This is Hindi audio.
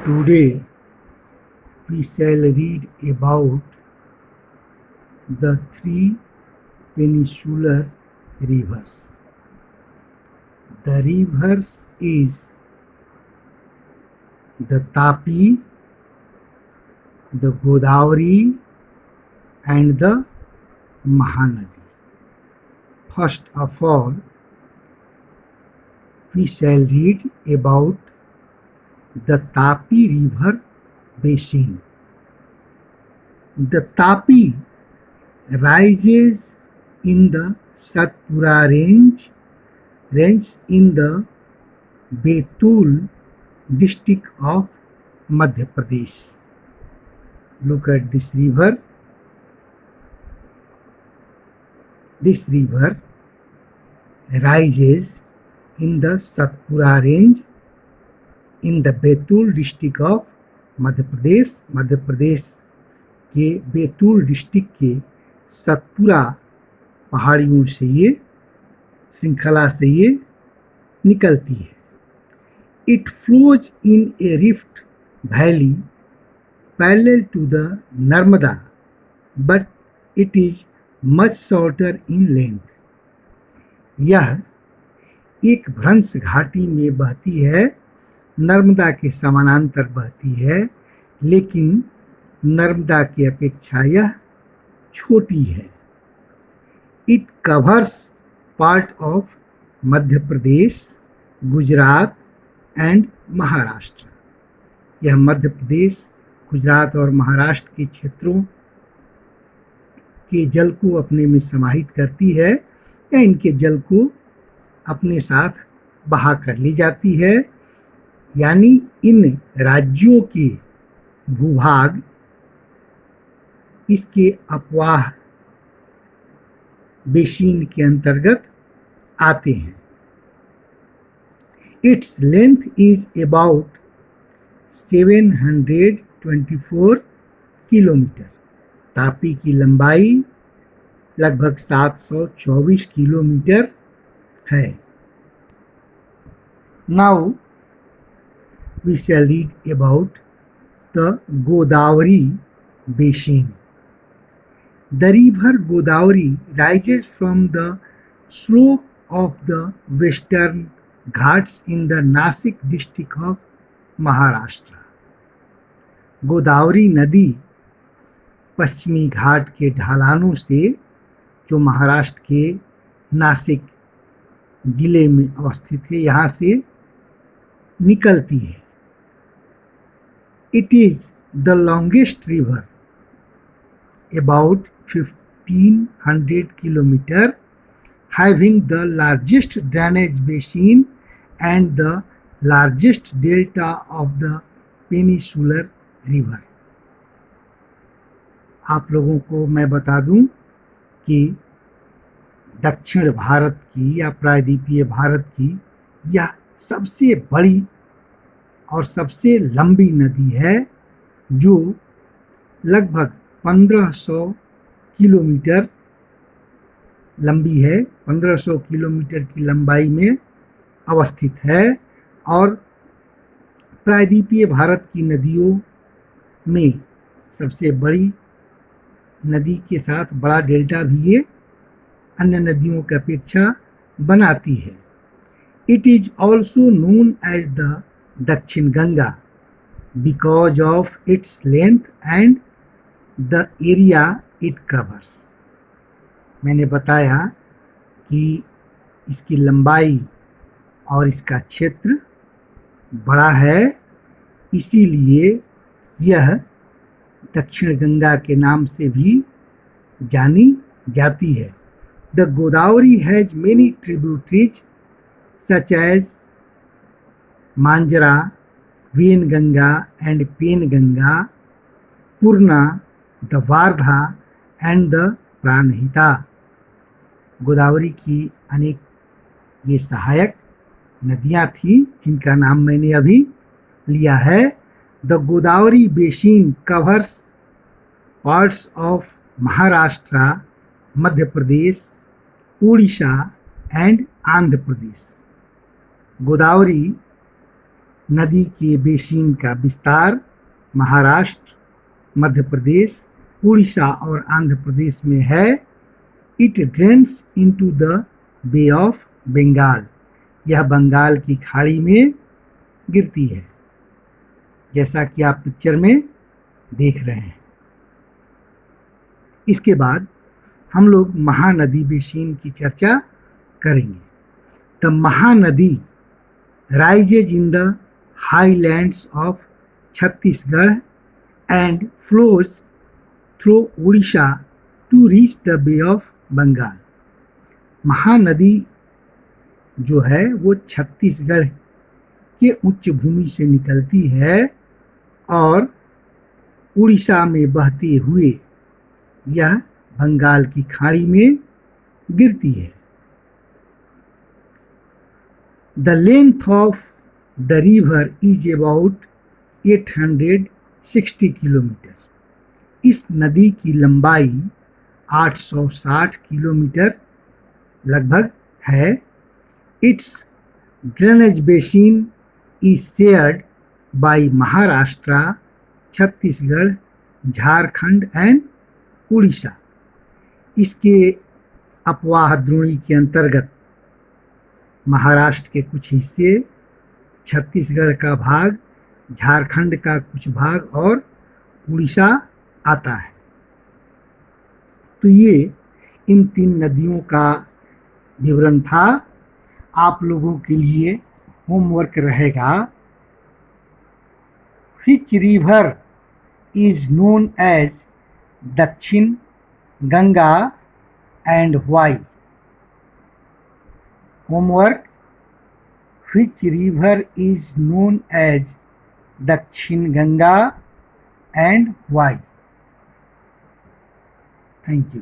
Today we shall read about the three peninsular rivers. The rivers is the Tapi, the Godavari and the Mahanadi. First of all, we shall read about the Tapi river basin. The Tapi rises in the Satpura range in the Betul district of Madhya Pradesh. Look at this river. This river rises in the Satpura range in the Betul district of Madhya Pradesh के बैतूल डिस्ट्रिक्ट के सतपुरा पहाड़ियों से ये श्रृंखला से ये निकलती है. It flows in a rift valley parallel to the Narmada but it is much shorter in length. यह एक भ्रंश घाटी में बहती है, नर्मदा के समानांतर बहती है, लेकिन नर्मदा की अपेक्षा यह छोटी है. It covers part of Madhya Pradesh, Gujarat and Maharashtra. यह मध्य प्रदेश, गुजरात और महाराष्ट्र के क्षेत्रों के जल को अपने में समाहित करती है या इनके जल को अपने साथ बहा कर ली जाती है. यानी इन राज्यों के भूभाग इसके अपवाह बेसिन के अंतर्गत आते हैं. Its length is about 724 kilometre. Tapi की लंबाई लगभग 724 किलोमीटर है. Now we shall read about the Godavari basin. The river Godavari rises from the slope of the western Ghats in the Nasik district of Maharashtra. Godavari नदी पश्चिमी घाट के ढलानों से जो महाराष्ट्र के नासिक जिले में अवस्थित है, यहाँ से निकलती है. It is the longest river, about 1500 kilometers, having the largest drainage basin and the largest delta of the peninsular river. आप लोगों को मैं बता दूं कि दक्षिण भारत की या प्रायद्वीपीय भारत की यह सबसे बड़ी और सबसे लंबी नदी है, जो लगभग 1500 किलोमीटर लंबी है, 1500 किलोमीटर की लंबाई में अवस्थित है. और प्रायद्वीपीय भारत की नदियों में सबसे बड़ी नदी के साथ बड़ा डेल्टा भी ये अन्य नदियों की अपेक्षा बनाती है. It is also known as the Dakshin Ganga because of its length and the area it covers. मैंने बताया कि इसकी लंबाई और इसका क्षेत्र बड़ा है, इसीलिए यह दक्षिण गंगा के नाम से भी जानी जाती है. The Godavari has many tributaries such as Manjara, Vainganga and Penganga, Purna, the Vardha and the Pranhita. Godavari की अनेक ये सहायक नदियां थी जिनका नाम मैंने अभी लिया है. The Godavari basin covers parts of Maharashtra, Madhya Pradesh, Orissa and Andhra Pradesh. Godavari नदी के बेसिन का विस्तार महाराष्ट्र, मध्य प्रदेश, उड़ीसा और आंध्र प्रदेश में है। It drains into the Bay of Bengal. यह बंगाल की खाड़ी में गिरती है, जैसा कि आप पिक्चर में देख रहे हैं। इसके बाद हम लोग महानदी बेसिन की चर्चा करेंगे। The Mahanadi rises in the highlands of Chhattisgarh and flows through Orissa to reach the Bay of Bengal. Mahanadi जो है वो छत्तीसगढ़ के उच्च भूमि से निकलती है और उड़ीसा में बहते हुए यह बंगाल की खाड़ी में गिरती है। The length of the river is about 860 kilometre. इस नदी की लंबाई 860 किलोमीटर लगभग है। It's drainage basin is shared by Maharashtra, Chhattisgarh, Jharkhand and Orissa. इसके अपवाह द्रोणी के अंतर्गत महाराष्ट्र के कुछ हिस्से, छत्तीसगढ़ का भाग, झारखंड का कुछ भाग और उड़ीसा आता है। तो ये इन 3 नदियों का विवरण था। आप लोगों के लिए होमवर्क रहेगा, which river is known as Dakshin Ganga and why. Homework, which river is known as Dakshin Ganga and why. Thank you.